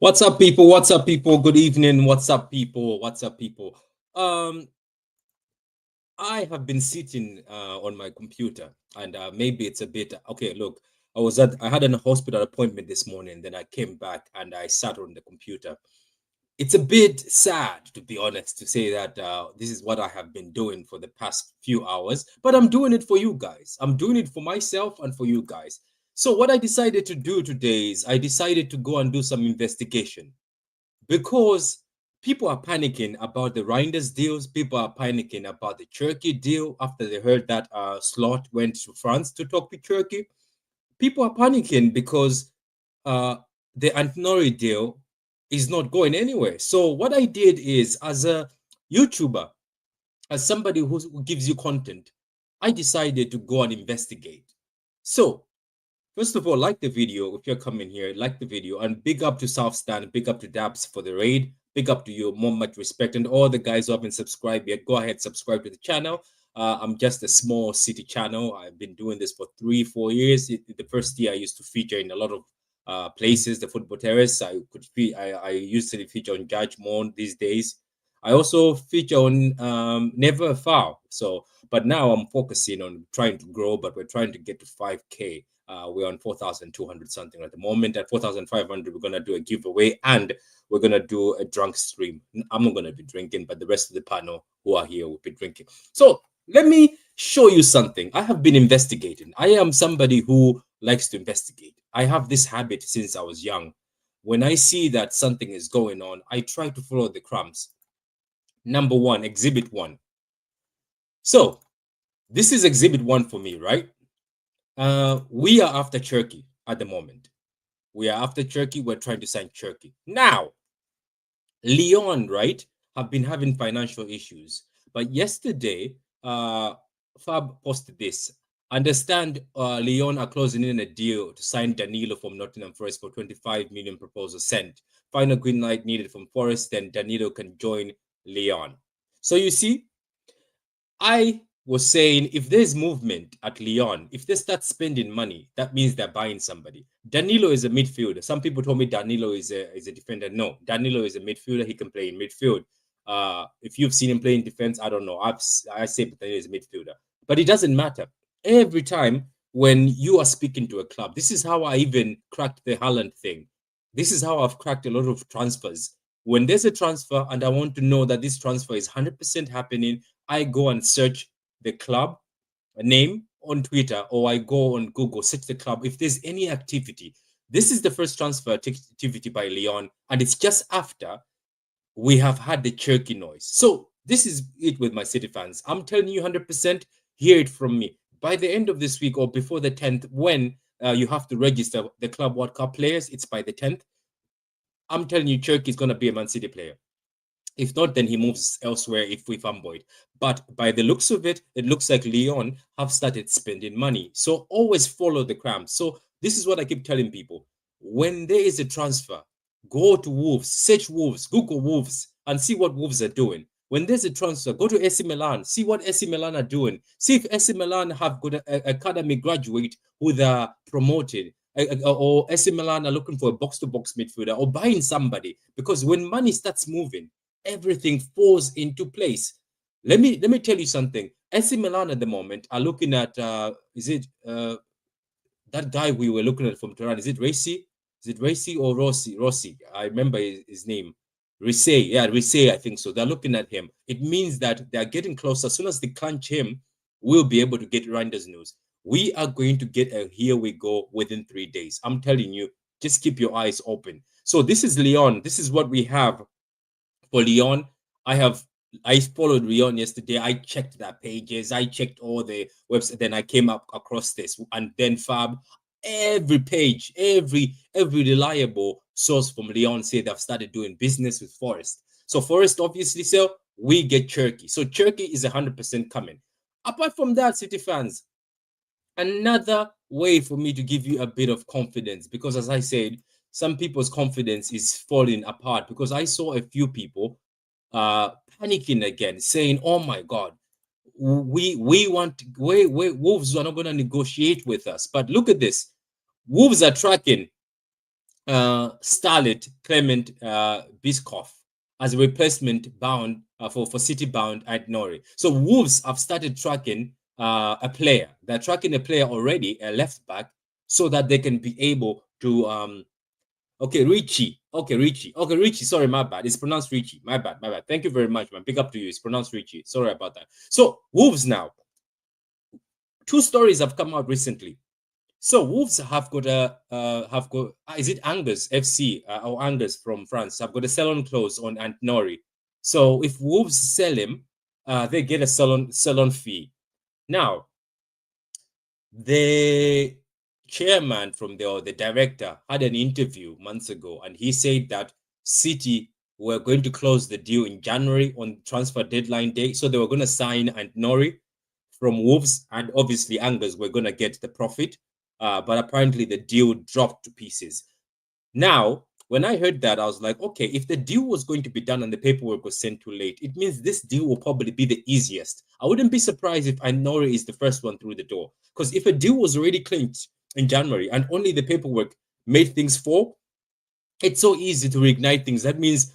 What's up, people? What's up, people? Good evening. What's up, people? What's up, people? I have been sitting on my computer, and maybe it's a bit okay. Look, I had an hospital appointment this morning. Then I came back and I sat on the computer. It's a bit sad, to be honest, to say that this is what I have been doing for the past few hours. But I'm doing it for you guys. I'm doing it for myself and for you guys. So what I decided to do today is I decided to go and do some investigation because people are panicking about the Reijnders deals. People are panicking about the Cherki deal after they heard that Slot went to France to talk with Cherki. People are panicking because the Ait-Nouri deal is not going anywhere. So what I did is, as a YouTuber, as somebody who gives you content, I decided to go and investigate. So first of all, like the video. If you're coming here, like the video, and big up to South Stand, big up to Dabs for the raid, big up to you, more much respect, and all the guys who haven't subscribed yet, go ahead, subscribe to the channel. I'm just a small city channel. I've been doing this for 3-4 years. The first year I used to feature in a lot of places, the football terrace. I usually feature on Judge Moon these days. I also feature on Never Foul. So, but now I'm focusing on trying to grow, but we're trying to get to 5K. We're on 4,200 something at the moment. At 4,500, we're going to do a giveaway and we're going to do a drunk stream. I'm not going to be drinking, but the rest of the panel who are here will be drinking. So let me show you something. I have been investigating. I am somebody who likes to investigate. I have this habit since I was young. When I see that something is going on, I try to follow the crumbs. Number one, exhibit one. So this is exhibit one for me, right? We are after Cherki at the moment. We are after Cherki. We're trying to sign Cherki. Now, Lyon, right, have been having financial issues. But yesterday, Fab posted this. Understand Lyon are closing in a deal to sign Danilo from Nottingham Forest for 25 million proposal sent. Final green light needed from Forest, then Danilo can join Lyon. So you see, I was saying if there's movement at Lyon, if they start spending money, that means they're buying somebody. Danilo is a midfielder. Some people told me Danilo is a defender. No, Danilo is a midfielder. He can play in midfield. If you've seen him play in defense, I don't know. I say Danilo is a midfielder, but it doesn't matter. Every time when you are speaking to a club, this is how I even cracked the Haaland thing. This is how I've cracked a lot of transfers. When there's a transfer and I want to know that this transfer is 100% happening, I go and search the club name on Twitter, or I go on Google, search the club. If there's any activity, this is the first transfer activity by Lyon, and it's just after we have had the Cherki noise. So this is it with my City fans. I'm telling you 100%, hear it from me. By the end of this week or before the 10th, when you have to register the Club World Cup players, it's by the 10th. I'm telling you, Cherki is going to be a Man City player. If not, then he moves elsewhere if we fanboyed. But by the looks of it, it looks like Lyon have started spending money. So always follow the crumbs. So this is what I keep telling people. When there is a transfer, go to Wolves, search Wolves, Google Wolves, and see what Wolves are doing. When there's a transfer, go to AC Milan, see what AC Milan are doing. See if AC Milan have got an academy graduate who they're promoted. Or AC Milan are looking for a box-to-box midfielder or buying somebody. Because when money starts moving, everything falls into place. Let me tell you something. AC Milan at the moment are looking at is it that guy we were looking at from Tehran? Is it Racy? Is it Racy or Rossi? Rossi. I remember his name. Risse. Yeah, Risse, I think so. They're looking at him. It means that they're getting closer. As soon as they clinch him, we'll be able to get Reijnders news. We are going to get a here we go within 3 days. I'm telling you, just keep your eyes open. So this is Lyon. This is what we have for Lyon. I followed Lyon yesterday. I checked their pages. I checked all the websites. Then I came up across this, and then Fab, every page, every reliable source from Lyon say they've started doing business with Forest. So Forest obviously sell. We get Cherki. So Cherki is 100% coming. Apart from that, City fans, another way for me to give you a bit of confidence, because as I said, some people's confidence is falling apart, because I saw a few people panicking again, saying, "Oh my God, we Wolves are not going to negotiate with us." But look at this: Wolves are tracking starlet Clement Biscoff as a replacement bound for City bound Ait-Nouri. So Wolves have started tracking a player. They're tracking a player already, a left back, so that they can be able to okay, Richie. Okay, Richie. Okay, Richie. Sorry, my bad. It's pronounced Richie. My bad. My bad. Thank you very much, man. Pick up to you. It's pronounced Richie. Sorry about that. So Wolves now. Two stories have come out recently. So Wolves have got is it Angers FC or Angers from France have got a sell-on clause on Ait-Nouri. So if Wolves sell him, they get a sell-on fee. Now the chairman from the director had an interview months ago, and he said that City were going to close the deal in January on transfer deadline day. So they were going to sign Ait-Nouri from Wolves, and obviously Angers were going to get the profit. But apparently the deal dropped to pieces. Now, when I heard that, I was like, okay, if the deal was going to be done and the paperwork was sent too late, it means this deal will probably be the easiest. I wouldn't be surprised if Ait-Nouri is the first one through the door. Because if a deal was already clinched in January and only the paperwork made things fall, it's so easy to reignite things. That means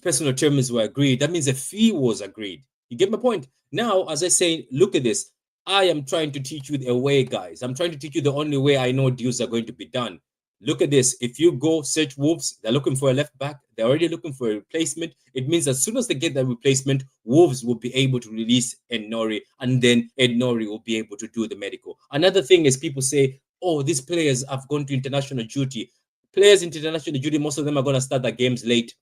personal terms were agreed. That means a fee was agreed. You get my point? Now, as I say, look at this. I am trying to teach you a way, guys. I'm trying to teach you the only way I know deals are going to be done. Look at this. If you go search Wolves, they're looking for a left back. They're already looking for a replacement. It means as soon as they get that replacement, Wolves will be able to release Ait-Nouri, and then Ait-Nouri will be able to do the medical. Another thing is people say, oh, these players have gone to international duty. Players in international duty, most of them are going to start their games late.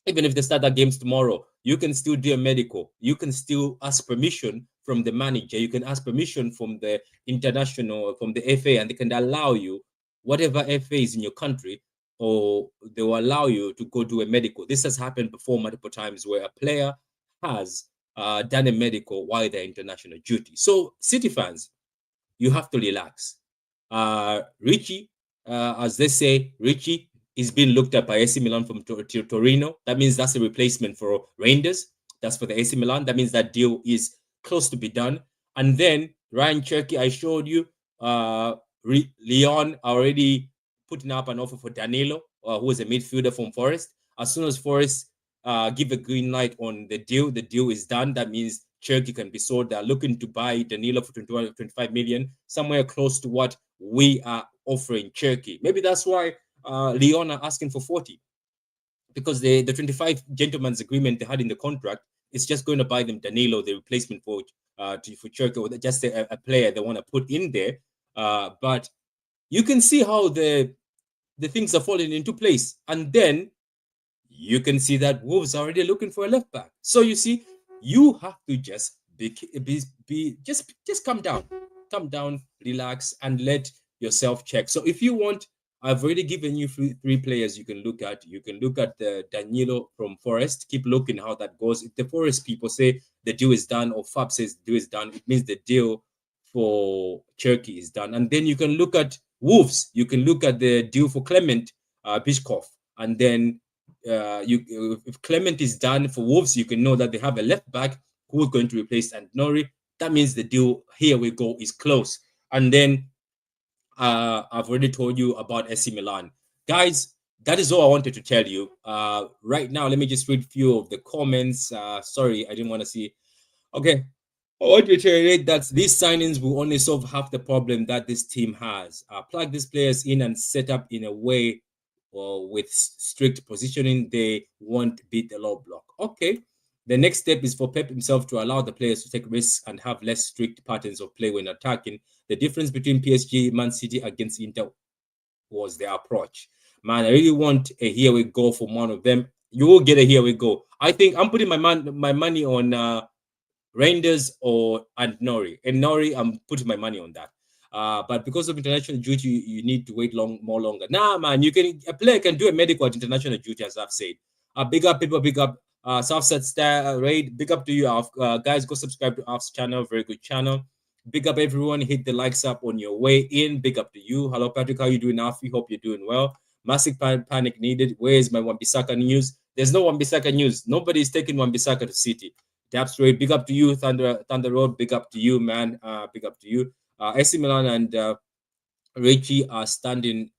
Even if they start their games tomorrow, you can still do a medical. You can still ask permission from the manager. You can ask permission from the international, from the FA, and they can allow you whatever FA is in your country, or they will allow you to go do a medical. This has happened before multiple times where a player has done a medical while they're international duty. So, City fans, you have to relax. Richie, as they say, Richie is being looked at by AC Milan from Torino. That means that's a replacement for Reijnders. That's for the AC Milan. That means that deal is close to be done. And then Ryan Cherki, I showed you, Leon already putting up an offer for Danilo, who is a midfielder from Forest. As soon as Forest give a green light on the deal is done. That means Cherki can be sold. They're looking to buy Danilo for 25 million, somewhere close to what we are offering Cherki. Maybe that's why Leon are asking for 40, because the 25 gentleman's agreement they had in the contract is just going to buy them Danilo, the replacement for Cherki, or just a player they want to put in there. But you can see how the things are falling into place, and then you can see that Wolves are already looking for a left back. So you see, you have to just just calm down, relax, and let yourself check. So if you want, I've already given you three players you can look at. You can look at the Danilo from Forest. Keep looking how that goes. If the Forest people say the deal is done, or Fab says the deal is done, it means the deal for Cherki is done. And then you can look at Wolves. You can look at the deal for Clement Bischoff, and then if Clement is done for Wolves, you can know that they have a left back who is going to replace Ait-Nouri. That means the deal, here we go, is close. And then I've already told you about AC Milan. Guys, that is all I wanted to tell you. Right now, let me just read a few of the comments. Sorry, I didn't want to see. Okay. I want to reiterate that these signings will only solve half the problem that this team has. Plug these players in and set up in a way with strict positioning, they won't beat the low block. Okay. The next step is for Pep himself to allow the players to take risks and have less strict patterns of play when attacking. The difference between PSG, Man City against Inter was their approach. Man, I really want a here we go from one of them. You will get a here we go. I think I'm putting my money on Reijnders or Ait-Nouri. And Nori, I'm putting my money on that. But because of international duty, you need to wait more longer. Nah, man, a player can do a medical at international duty, as I've said. Big up people, big up Southside Star Raid. Big up to you, guys. Go subscribe to Alf's channel, very good channel. Big up everyone. Hit the likes up on your way in. Big up to you. Hello, Patrick. How you doing, Alfie? Hope you're doing well. Massive panic needed. Where is my Wan-Bissaka news? There's no Wan-Bissaka news. Nobody is taking Wan-Bissaka to City. Tapstraight, big up to you, Thunder Road, big up to you, man. Big up to you. AC Milan and Richie are standing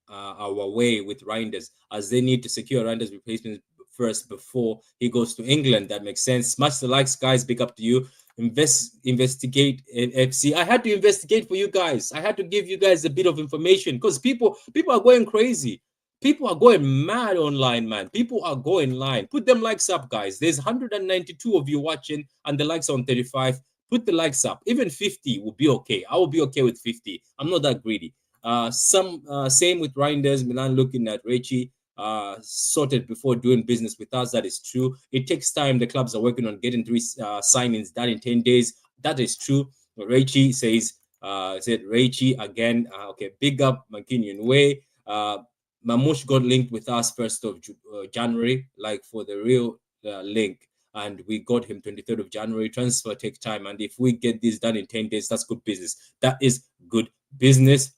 our way with Reijnders, as they need to secure Reijnders' replacement first before he goes to England. That makes sense. Smash the likes, guys. Big up to you. Investigate FC. I had to investigate for you guys. I had to give you guys a bit of information because people are going crazy. People are going mad online, man. People are going line. Put them likes up, guys. There's 192 of you watching, and the likes on 35. Put the likes up. Even 50 will be okay. I will be okay with 50. I'm not that greedy. Same with Reijnders. Milan looking at Cherki. Sorted before doing business with us. That is true. It takes time. The clubs are working on getting 3 signings done in 10 days. That is true. Cherki said Cherki again. Okay, big up Mankinian Way. Mamouche got linked with us 1st of January, like for the real link. And we got him 23rd of January. Transfer takes time. And if we get this done in 10 days, that's good business. That is good business.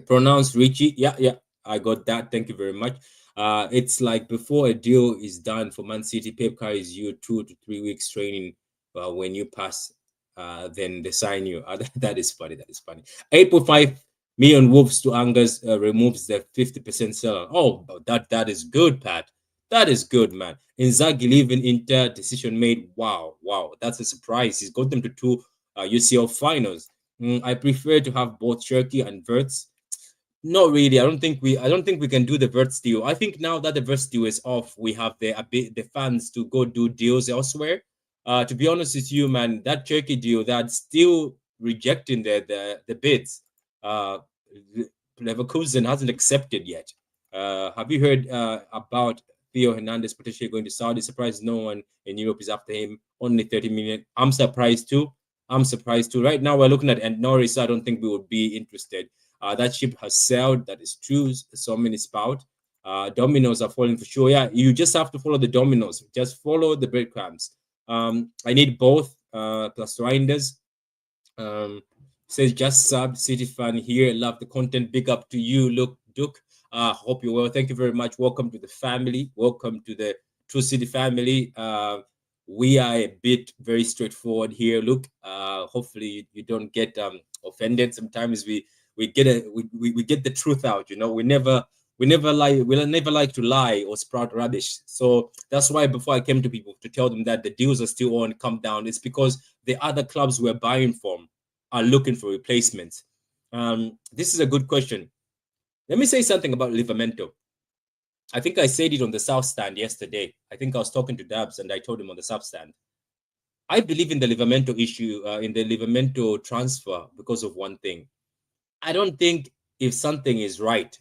Pronounce Cherki. Yeah. I got that. Thank you very much. It's like before a deal is done for Man City, Pep carries you 2 to 3 weeks training. When you pass, then they sign you. That is funny. 8.5 million Wolves to Angers removes the 50% seller. Oh, that is good, Pat. That is good, man. Inzaghi leaving Inter, decision made. Wow, that's a surprise. He's got them to 2 UCL finals. I prefer to have both Cherki and Wirtz. Not really. I don't think we can do the Wirtz deal. I think now that the Wirtz deal is off, we have the fans to go do deals elsewhere. To be honest with you, man, that Cherki deal, that's still rejecting the bids. Leverkusen hasn't accepted yet. Have you heard about Theo Hernandez potentially going to Saudi? Surprised no one in Europe is after him. Only 30 million. I'm surprised too. Right now, we're looking at Ait-Nouri, so I don't think we would be interested. That ship has sailed. That is true. So many spout. Dominoes are falling for sure. Yeah, you just have to follow the dominoes. Just follow the breadcrumbs. I need both plus Reijnders. Says just sub City fan here. Love the content. Big up to you, look, Duke. Hope you're well. Thank you very much. Welcome to the family. Welcome to the True City family. We are a bit very straightforward here. Look, hopefully you don't get offended. Sometimes we get the truth out. You know, we never lie. We'll never like to lie or sprout rubbish. So that's why before I came to people to tell them that the deals are still on, come down, it's because the other clubs we're buying from are looking for replacements. This is a good question. Let me say something about Livramento. I think I said it on the South Stand yesterday. I think I was talking to Dabs and I told him on the South Stand. I believe in the Livramento issue, in the Livramento transfer because of one thing. I don't think if something is right,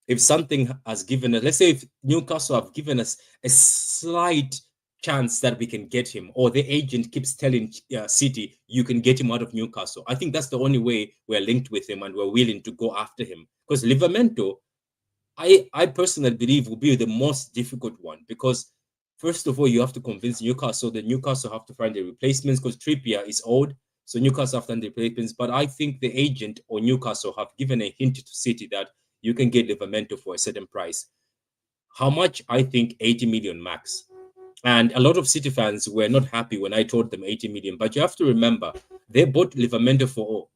if something has given us, let's say if Newcastle have given us a slight chance that we can get him, or the agent keeps telling City, you can get him out of Newcastle. I think that's the only way we're linked with him and we're willing to go after him. Because Livramento, I personally believe will be the most difficult one because first of all, you have to convince Newcastle that Newcastle have to find the replacements because Trippier is old. So Newcastle have done the replacements. But I think the agent or Newcastle have given a hint to City that you can get Livramento for a certain price. How much? I think 80 million max. And a lot of City fans were not happy when I told them 80 million. But you have to remember, they bought Livramento for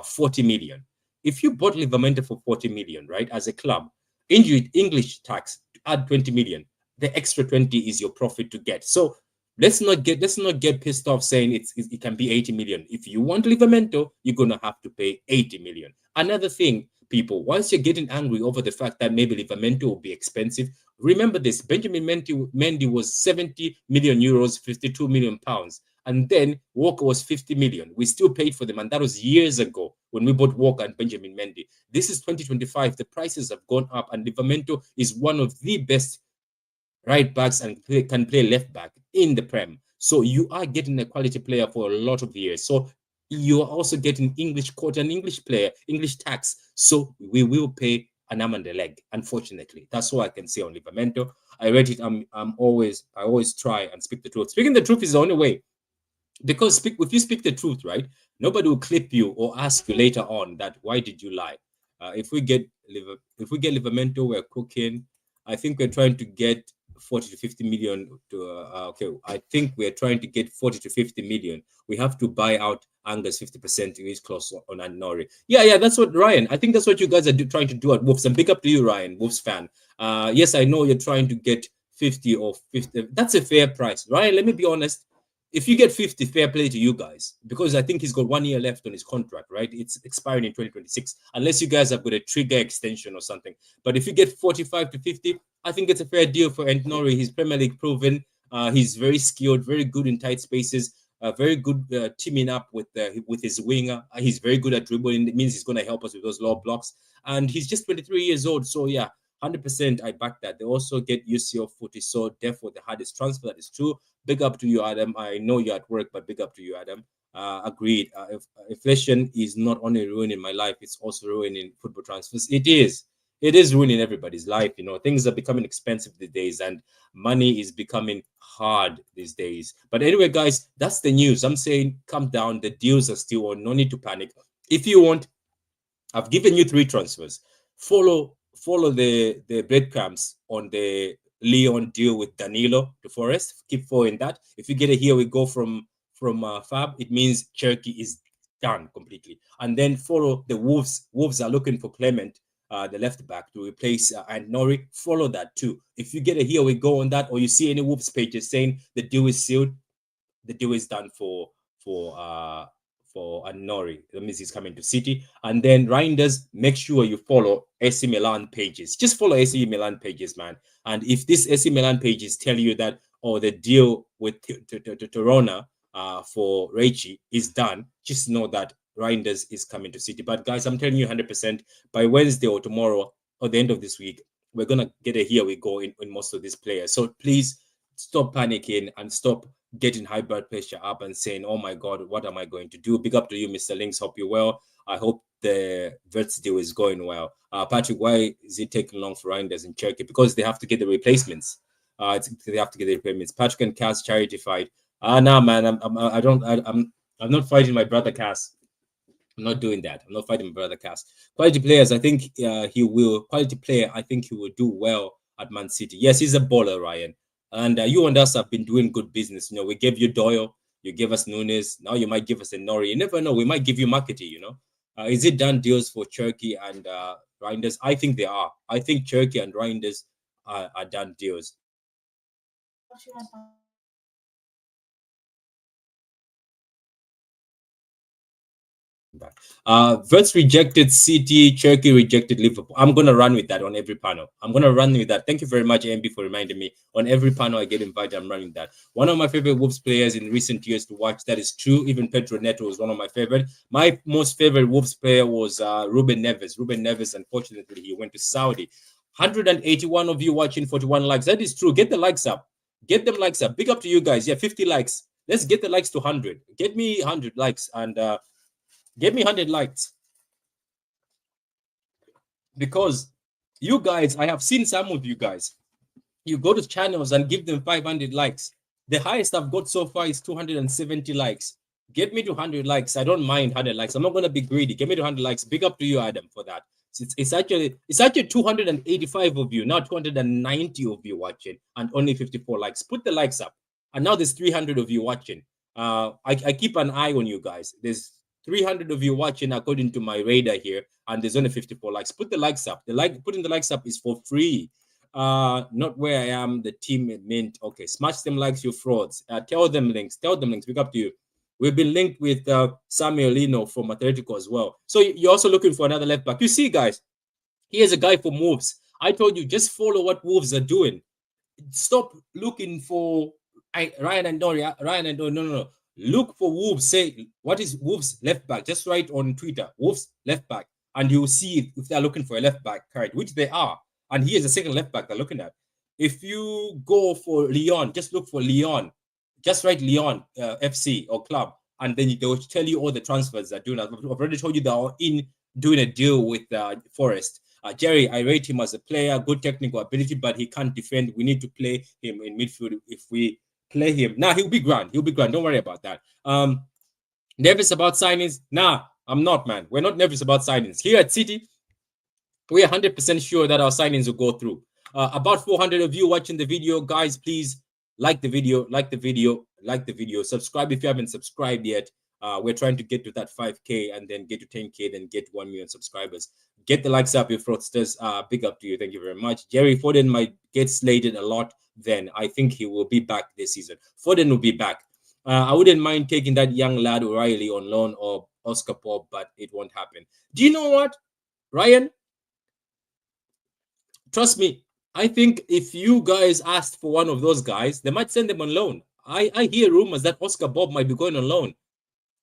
40 million. If you bought Livramento for 40 million, right, as a club, English tax, add 20 million. The extra 20 is your profit to get. So let's not get pissed off saying it can be 80 million. If you want Livramento, you're gonna have to pay 80 million. Another thing, people, once you're getting angry over the fact that maybe Livramento will be expensive, remember this: Benjamin Mendy was 70 million euros, 52 million pounds. And then Walker was 50 million. We still paid for them. And that was years ago when we bought Walker and Benjamin Mendy. This is 2025. The prices have gone up. And Livramento is one of the best right backs and can play left back in the Prem. So you are getting a quality player for a lot of years. So you are also getting English coach and English player, English tax. So we will pay an arm and a leg, unfortunately. That's all I can say on Livramento. I read it. I always try and speak the truth. Speaking the truth is the only way. Because if you speak the truth, right, nobody will clip you or ask you later on that why did you lie. If we get Livramento, we're cooking. I think we're trying to get 40 to 50 million to. I think we're trying to get 40 to 50 million. We have to buy out Angus 50% in his close on Ait-Nouri. Yeah, that's what Ryan. I think that's what you guys are trying to do at Wolves. And big up to you, Ryan, Wolves fan. Yes, I know you're trying to get 50 or 50. That's a fair price, Ryan. Let me be honest. If you get 50, fair play to you guys, because I think he's got 1 year left on his contract, right? It's expiring in 2026, unless you guys have got a trigger extension or something. But if you get 45 to 50, I think it's a fair deal for Ait-Nouri. He's Premier League proven. He's very skilled, very good in tight spaces, very good teaming up with his winger. He's very good at dribbling. It means he's going to help us with those low blocks. And he's just 23 years old. So, yeah, 100% I back that. They also get UCL footy, so therefore the hardest transfer. That is true. Big up to you, Adam. I know you're at work, but big up to you, Adam. Agreed. Inflation is not only ruining my life, it's also ruining football transfers. It is ruining everybody's life. You know, things are becoming expensive these days, and money is becoming hard these days. But anyway, guys, that's the news. I'm saying calm down. The deals are still on. No need to panic. If you want, I've given you 3 transfers. Follow the breadcrumbs on the Leon deal with Danilo to Forest. Keep following that. If you get it here, we go from Fab. It means Cherki is done completely. And then follow the Wolves. Wolves are looking for Clement, the left back, to replace Ait-Nouri. Follow that too. If you get it here, we go on that. Or you see any Wolves pages saying the deal is sealed, the deal is done for Ait-Nouri. That means he's coming to City. And then Reijnders, make sure you follow AC Milan pages. Just follow AC Milan pages, man. And if this AC Milan pages tell you that, the deal with Torona for Reijnders is done, just know that Reijnders is coming to City. But guys, I'm telling you 100%, by Wednesday or tomorrow or the end of this week, we're going to get a here we go in most of these players. So please stop panicking and stop getting high blood pressure up and saying, oh my God, what am I going to do? Big up to you, Mr. Links. Hope you're well. I hope the Verts deal is going well. Patrick, why is it taking long for Reijnders in Cherki? Because they have to get the replacements. They have to get the replacements. Patrick and Cass charity fight. Nah, man, I'm not fighting my brother Cass. I'm not doing that. I'm not fighting my brother Cass. Quality players, I think he will. Quality player, I think he will do well at Man City. Yes, he's a baller, Ryan. And you and us have been doing good business. You know, we gave you Doyle, you gave us Nunes. Now you might give us Ait-Nouri. You never know. We might give you Makiti, you know. Is it done deals for Cherki and Reijnders? I think they are. I think Cherki and Reijnders are done deals. Verts rejected City, Cherki rejected Liverpool. I'm gonna run with that on every panel. I'm gonna run with that. Thank you very much, AMB, for reminding me. On every panel I get invited, I'm running that. One of my favorite Wolves players in recent years to watch. That is true. Even Pedro Neto was one of my favorite. My most favorite Wolves player was Ruben Neves. Ruben Neves, unfortunately, he went to Saudi. 181 of you watching, 41 likes. That is true. Get the likes up. Get them likes up. Big up to you guys. Yeah, 50 likes. Let's get the likes to 100. Get me 100 likes and get me 100 likes. Because you guys, I have seen some of you guys. You go to channels and give them 500 likes. The highest I've got so far is 270 likes. Get me to 100 likes. I don't mind 100 likes. I'm not going to be greedy. Get me to 100 likes. Big up to you, Adam, for that. It's actually 285 of you, now 290 of you watching, and only 54 likes. Put the likes up. And now there's 300 of you watching. I keep an eye on you guys. There's 300 of you watching according to my radar here, and there's only 54 likes. Put the likes up. Putting the likes up is for free. Not where I am. The team meant okay. Smash them likes, you frauds. Tell them links. Big up to you. We've been linked with Samuel Lino from Atletico as well. So you're also looking for another left back. You see, guys, here's a guy for Wolves. I told you, just follow what Wolves are doing. Stop looking for Ryan and Ait-Nouri. No. Look for Wolves. Say, what is Wolves left back? Just write on Twitter, Wolves left back. And you'll see if they're looking for a left back card, which they are. And here's the second left back they're looking at. If you go for Lyon, just look for Lyon. Just write Lyon FC or club, and then they will tell you all the transfers they're doing. I've already told you they are in doing a deal with Forest. Jerry, I rate him as a player, good technical ability, but he can't defend. We need to play him in midfield. If we play him, he'll be grand. Don't worry about that. Nervous about signings? Nah, I'm not, man. We're not nervous about signings. Here at City, we're 100% sure that our signings will go through. About 400 of you watching the video, guys, please like the video, subscribe if you haven't subscribed yet. We're trying to get to that 5K and then get to 10K, then get 1 million subscribers. Get the likes up, your fraudsters. Big up to you. Thank you very much. Jerry Foden might get slated a lot. Then I think he will be back this season. Foden will be back. I wouldn't mind taking that young lad O'Reilly on loan or Oscar Bob, but it won't happen. Do you know what, Ryan? Trust me, I think if you guys asked for one of those guys, they might send them on loan. I hear rumors that Oscar Bob might be going on loan.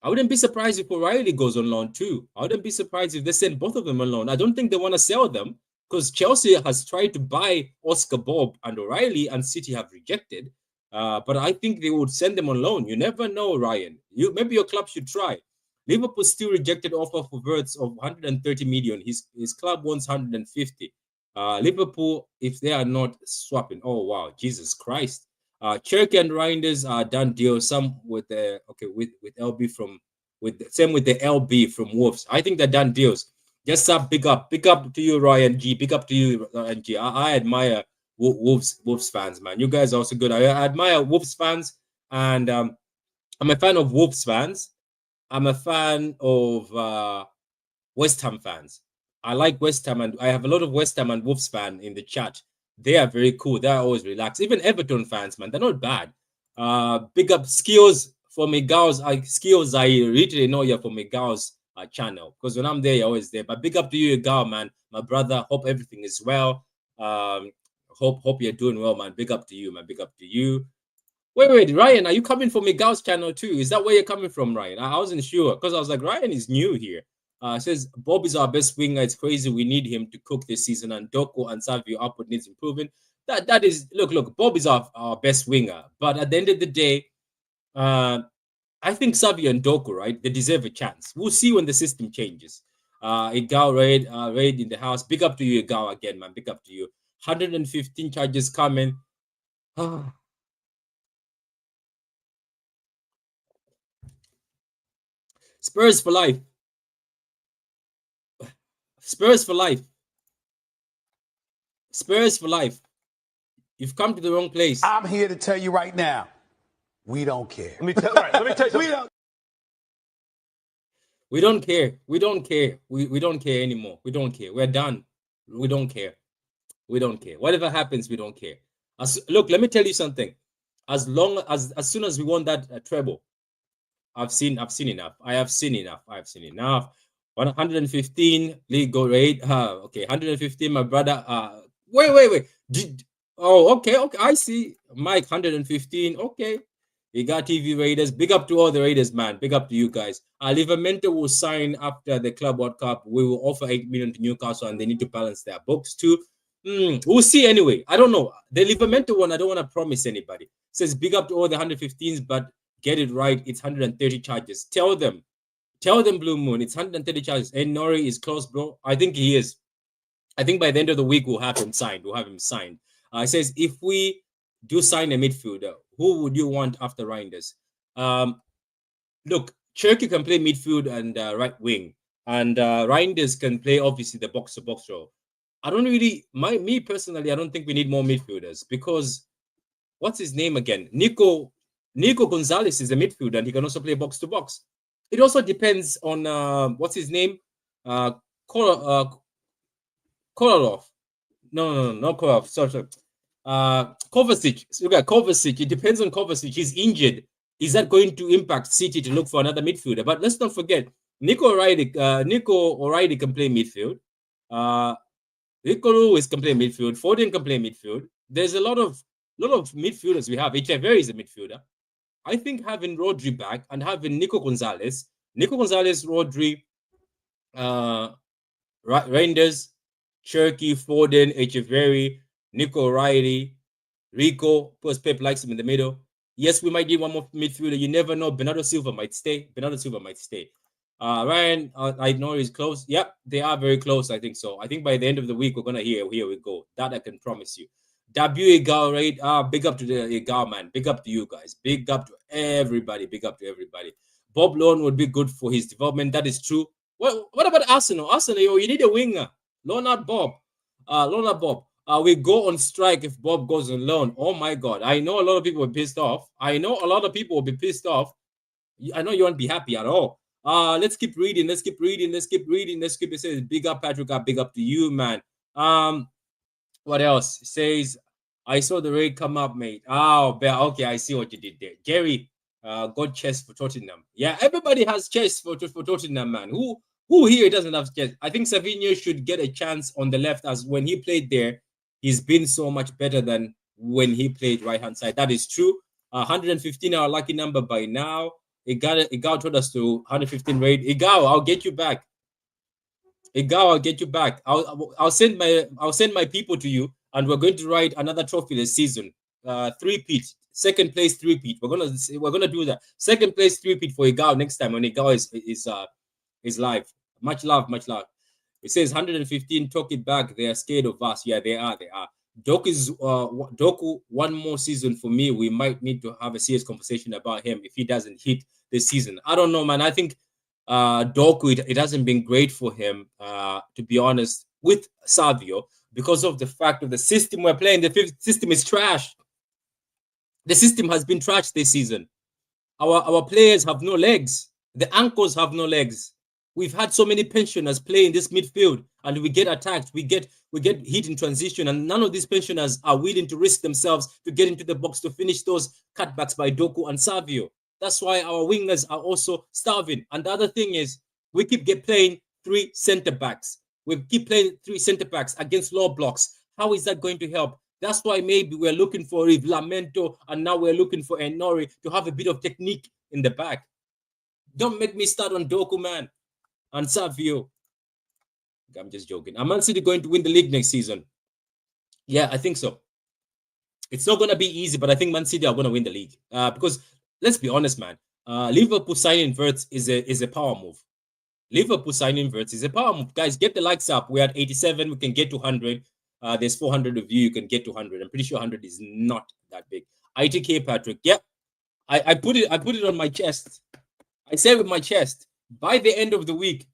I wouldn't be surprised if O'Reilly goes on loan too. I wouldn't be surprised if they send both of them on loan. I don't think they want to sell them because Chelsea has tried to buy Oscar Bob and O'Reilly, and City have rejected. But I think they would send them on loan. You never know, Ryan. Maybe your club should try. Liverpool still rejected offer for Wirtz of 130 million. His club wants 150. Liverpool, if they are not swapping, oh wow, Jesus Christ. Cherki and Reijnders are done deal. Some with the with LB from with the LB from Wolves. I think they're done deals. Just big up to you, Ryan G. Big up to you, Ryan G. I admire Wolves fans, man. You guys are also good. I admire Wolves fans, and I'm a fan of Wolves fans. I'm a fan of West Ham fans. I like West Ham, and I have a lot of West Ham and Wolves fans in the chat. They are very cool. They are always relaxed. Even Everton fans, man, they're not bad. Big up skills for Miguel's. Skills, I literally know you're for Miguel's channel, because when I'm there, you're always there. But big up to you, Miguel, man, my brother. Hope everything is well. Hope you're doing well, man. Big up to you, man. Big up to you. Wait, Ryan, are you coming from Miguel's channel too? Is that where you're coming from, Ryan? I wasn't sure, because I was like, Ryan is new here. Says Bob is our best winger. It's crazy. We need him to cook this season. And Doku and Savio output needs improving. That is look. Bob is our best winger. But at the end of the day, I think Savio and Doku, right? They deserve a chance. We'll see when the system changes. Igal raid in the house. Big up to you, Igal, again, man. Big up to you. 115 charges coming. Spurs for life. Spurs for life. Spurs for life. You've come to the wrong place. I'm here to tell you right now, we don't care. Let me tell you something. We don't care. We don't care. We don't care anymore. We don't care. We're done. We don't care. We don't care. Whatever happens, we don't care. Look, let me tell you something. As soon as we won that treble, I've seen enough. I have seen enough. 115 league goal rate. Okay, 115. My brother. Wait. Okay. I see. Mike, 115. Okay. You got TV Raiders. Big up to all the Raiders, man. Big up to you guys. Livramento will sign after the Club World Cup. We will offer 8 million to Newcastle, and they need to balance their books too. We'll see anyway. I don't know. The Livramento one, I don't want to promise anybody. It says big up to all the 115s, but get it right. It's 130 charges. Tell them, Blue Moon, it's 130 charges. And Ait-Nouri is close, bro. I think he is. I think by the end of the week, we'll have him signed. It says, if we do sign a midfielder, who would you want after Reijnders? Look, Cherki can play midfield and right wing. And Reijnders can play, obviously, the box-to-box role. I don't really, me personally, I don't think we need more midfielders, because what's his name again? Nico Gonzalez is a midfielder, and he can also play box-to-box. It also depends on, what's his name? Kolarov. No, not Kolarov. Sorry. Kovacic. Look at Kovacic. It depends on Kovacic. He's injured. Is that going to impact City to look for another midfielder? But let's not forget, Nico O'Reilly can play midfield. Rico Lewis can play midfield. Foden can play midfield. There's a lot of midfielders we have. Echeverri is a midfielder. I think having Rodri back and having Nico Gonzalez, Rodri, Reijnders, Cherki, Foden, Echeverri, Nico O'Reilly, Rico, plus Pep likes him in the middle. Yes, we might need one more midfielder. You never know. Bernardo Silva might stay. Ryan, Ait-Nouri is close. Yep, they are very close. I think so. I think by the end of the week, we're going to hear. Here we go. That I can promise you. W Egal, right? Big up to the Egal, man. Big up to you guys. Big up to everybody. Bob Loan would be good for his development. That is true. What about Arsenal? You need a winger. Loan out Bob. We go on strike if Bob goes on loan. Oh my God. I know a lot of people are pissed off. I know you won't be happy at all. Let's keep reading. Let's keep reading. It says, big up, Patrick. Big up to you, man. What else? It says, I saw the raid come up, mate. Oh, okay, I see what you did there. Jerry, got chest for Tottenham. Yeah, everybody has chest for Tottenham, man. Who here doesn't have chest? I think Savinho should get a chance on the left, as when he played there, he's been so much better than when he played right-hand side. That is true. 115 our lucky number by now. Igao told us to 115 raid. Igao, I'll get you back. Igao, I'll get you back. I'll send my people to you, and we're going to write another trophy this season. 3-peat, second place 3-peat. We're gonna do that. Second place 3-peat for Igao next time when Igao is live. Much love. It says 115. Talk it back. They are scared of us. Yeah, they are. Doku, one more season for me. We might need to have a serious conversation about him if he doesn't hit this season. I don't know, man. I think Doku, it hasn't been great for him, to be honest, with Savio, because of the fact of the system we're playing. The system is trash. The system has been trashed this season. Our players have no legs. The anchors have no legs. We've had so many pensioners play in this midfield, and we get attacked. We get hit in transition, and none of these pensioners are willing to risk themselves to get into the box to finish those cutbacks by Doku and Savio. That's why our wingers are also starving. And the other thing is, we keep playing 3 centre backs. We keep playing 3 centre backs against low blocks. How is that going to help? That's why maybe we're looking for Livramento, and now we're looking for Ait-Nouri to have a bit of technique in the back. Don't make me start on Doku, man, and Savio. I'm just joking. Are Man City going to win the league next season? Yeah, I think so. It's not going to be easy, but I think Man City are going to win the league. Because let's be honest, man. Liverpool signing Wirtz is a power move. Liverpool signing Wirtz is a power move. Guys, get the likes up. We're at 87. We can get to 100. There's 400 of you. You can get to 100. I'm pretty sure 100 is not that big. ITK Patrick. Yep. I put it on my chest. I say with my chest, by the end of the week,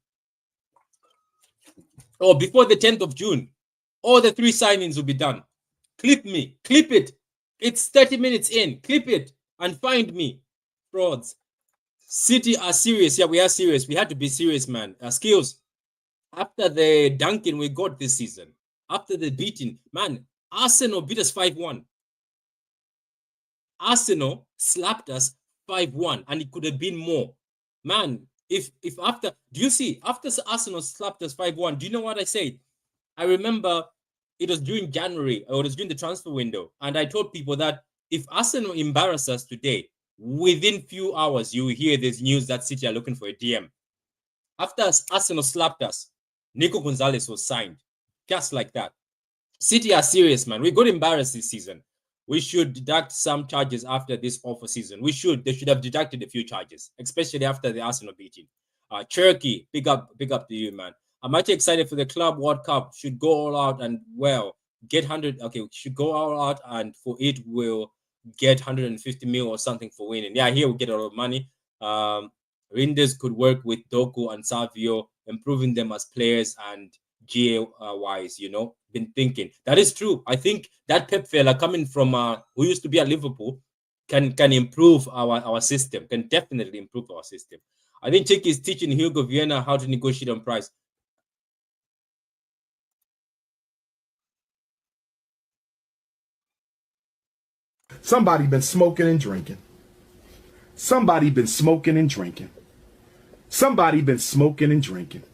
or before the 10th of June, all the 3 signings will be done. Clip me. Clip it. It's 30 minutes in. Clip it and find me. Frauds. City are serious. Yeah, we are serious. We had to be serious, man. Skills. After the dunking we got this season, after the beating, man, Arsenal beat us 5-1. Arsenal slapped us 5-1, and it could have been more. Man, if after, do you see, after Arsenal slapped us 5-1, do you know what I said? I remember it was during January, or it was during the transfer window, and I told people that if Arsenal embarrass us today, within few hours, you will hear this news that City are looking for a DM. After Arsenal slapped us, Nico Gonzalez was signed. Just like that. City are serious, man. We got embarrassed this season. We should deduct some charges after this awful season. They should have deducted a few charges, especially after the Arsenal beating. Cherki, big up to you, man. I'm actually excited for the Club World Cup. Should go all out and, well, get 100. Okay, should go all out, and for it will get 150 mil or something for winning. Yeah, here we'll get a lot of money. Reijnders could work with Doku and Savio, improving them as players and GA-wise, been thinking. That is true. I think that Pep fella coming from who used to be at Liverpool can improve our system, can definitely improve our system. I think Cherki is teaching Hugo Vienna how to negotiate on price. Somebody been smoking and drinking. Somebody been smoking and drinking. Somebody been smoking and drinking.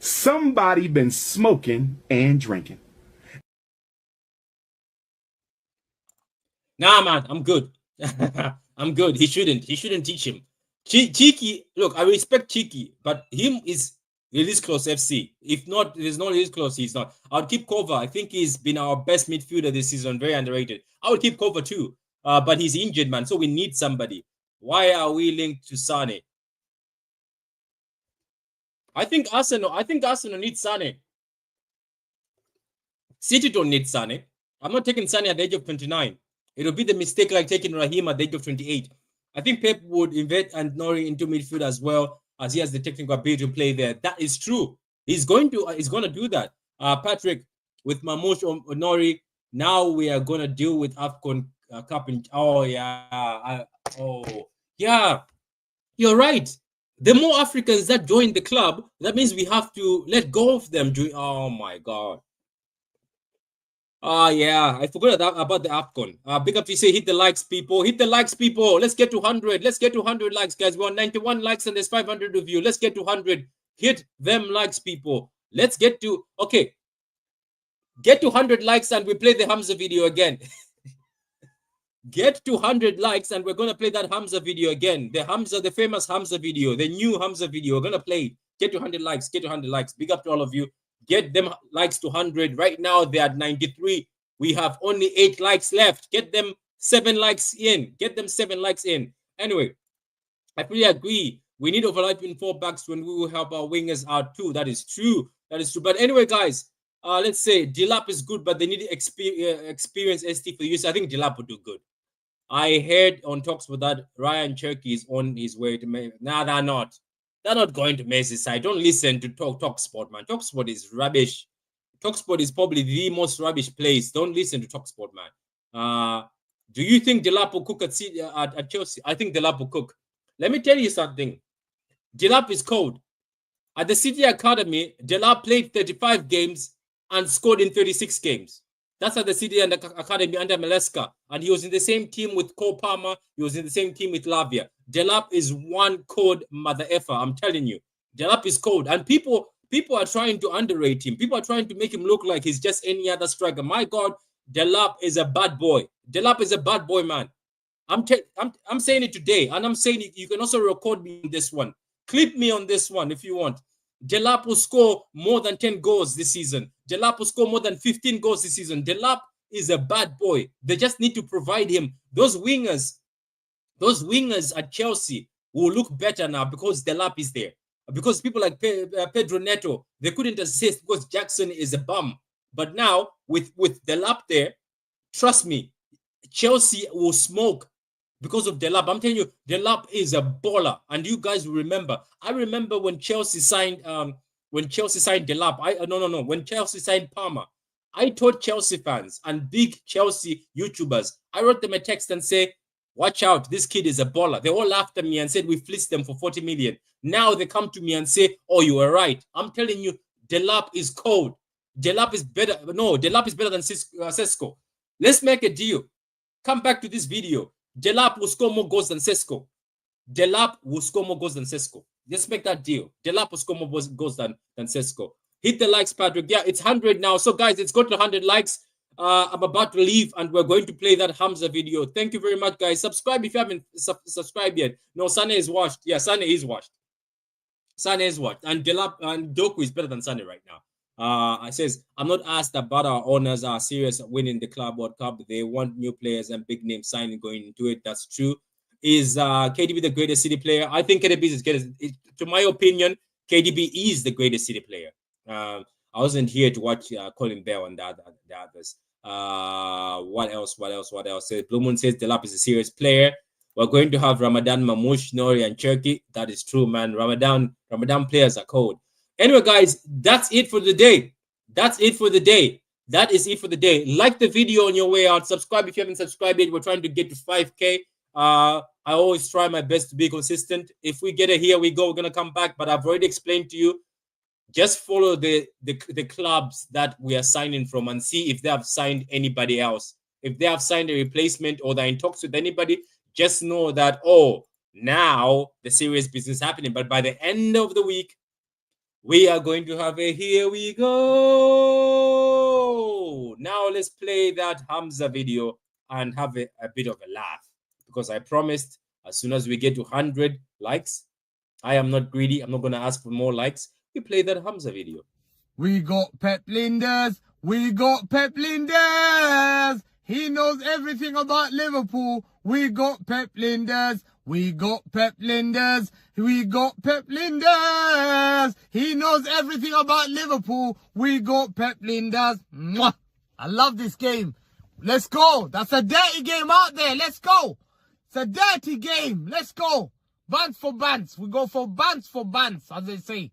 Somebody been smoking and drinking. Nah, man, I'm good. I'm good. He shouldn't teach him. Cherki, look, I respect Cherki, but him is release close FC. If not, there's no release close, he's not. I'll keep Cover. I think he's been our best midfielder this season. Very underrated. I would keep Cover too. But he's injured, man. So we need somebody. Why are we linked to Sane? I think Arsenal needs Sane. City don't need Sane. I'm not taking Sane at the age of 29. It'll be the mistake like taking Raheem at the age of 28. I think Pep would invest Ait-Nouri into midfield as well, as he has the technical ability to play there. That is true. He's going to do that. Patrick, with Mamouche Ait-Nouri, now we are going to deal with AFCON Cup. Yeah. You're right. The more Africans that join the club, that means we have to let go of them. Oh my God. Yeah, I forgot about the AFCON. Big up to say hit the likes, people. Hit the likes, people. Let's get to 100. Let's get to 100 likes, guys. We're on 91 likes and there's 500 of you. Let's get to 100. Hit them likes, people. Let's get to, okay. Get to 100 likes and we play the Hamza video again. Get to 100 likes and we're going to play that Hamza video again. The famous Hamza video, the new Hamza video. We're going to play it. Get to 100 likes. Get to 100 likes. Big up to all of you. Get them likes to 100. Right now, they're at 93. We have only 8 likes left. Get them 7 likes in. Get them 7 likes in. Anyway, I fully agree. We need overlapping 4 backs when we will help our wingers out too. That is true. That is true. But anyway, guys, let's say Dilap is good, but they need experience ST for use. I think Dilap would do good. I heard on Talksport that Cherki is on his way to May. Nah, they're not. They're not going to Merseyside. Don't listen to Talksport, man. Talksport is rubbish. Talksport is probably the most rubbish place. Don't listen to Talksport, man. Do you think Dilap will cook at Chelsea? I think Dilap will cook. Let me tell you something. Dilap is cold. At the City Academy, Dilap played 35 games and scored in 36 games. That's at the City and the Academy under Meleska. And he was in the same team with Cole Palmer. He was in the same team with Lavia. Delap is one cold mother effer. I'm telling you. Delap is cold. And people are trying to underrate him. People are trying to make him look like he's just any other striker. My God, Delap is a bad boy. Delap is a bad boy, man. I'm saying it today. And I'm saying it. You can also record me on this one. Clip me on this one if you want. Delap will score more than 10 goals this season. Delap will score more than 15 goals this season. Delap is a bad boy. They just need to provide him. Those wingers at Chelsea will look better now because Delap is there. Because people like Pedro Neto, they couldn't assist because Jackson is a bum. But now, with Delap there, trust me, Chelsea will smoke because of Delap. I'm telling you, Delap is a baller. And you guys will remember. I remember when Chelsea signed Delap. When Chelsea signed Palmer. I told Chelsea fans and big Chelsea YouTubers, I wrote them a text and say, watch out, this kid is a baller. They all laughed at me and said we fleeced them for 40 million. Now they come to me and say, oh, you were right. I'm telling you, Delap is cold. Delap is better. No, Delap is better than Sesko. Let's make a deal. Come back to this video. Delap will score more goals than Sesko. Delap will score more goals than Sesko. Let's make that deal. Delap will score more goals than Sesko. Hit the likes, Patrick. Yeah, it's 100 now. So, guys, it's got to 100 likes. I'm about to leave, and we're going to play that Hamza video. Thank you very much, guys. Subscribe if you haven't subscribed yet. No, Sane is washed. Yeah, Sane is washed. Sane is washed. And Delap and Doku is better than Sane right now. I says, I'm not asked about our owners are serious at winning the Club World Cup. They want new players and big name signing going into it. That's true. Is KDB the greatest City player? I think KDB is to my opinion, KDB is the greatest City player. I wasn't here to watch Colin Bell and the others. What else? Blue Moon says Delap is a serious player. We're going to have Ramadan, Mamouche, Nouri, and Cherki. That is true, man. Ramadan players are cold. Anyway, guys, that's it for the day. That is it for the day. Like the video on your way out. Subscribe if you haven't subscribed yet. We're trying to get to 5K. I always try my best to be consistent. If we get it, here we go. We're gonna come back. But I've already explained to you. Just follow the clubs that we are signing from and see if they have signed anybody else. If they have signed a replacement or they're in talks with anybody, just know that, oh, now the serious business happening. But by the end of the week, we are going to have a here we go. Now let's play that Hamza video and have a bit of a laugh. Because I promised as soon as we get to 100 likes, I am not greedy. I'm not going to ask for more likes. We play that Hamza video. We got Pep Linders. We got Pep Linders. He knows everything about Liverpool. We got Pep Linders. We got Pep Linders. We got Pep Linders. He knows everything about Liverpool. We got Pep Linders. Mwah. I love this game. Let's go. That's a dirty game out there. Let's go. It's a dirty game. Let's go. Bands for bands. We go for bands, as they say.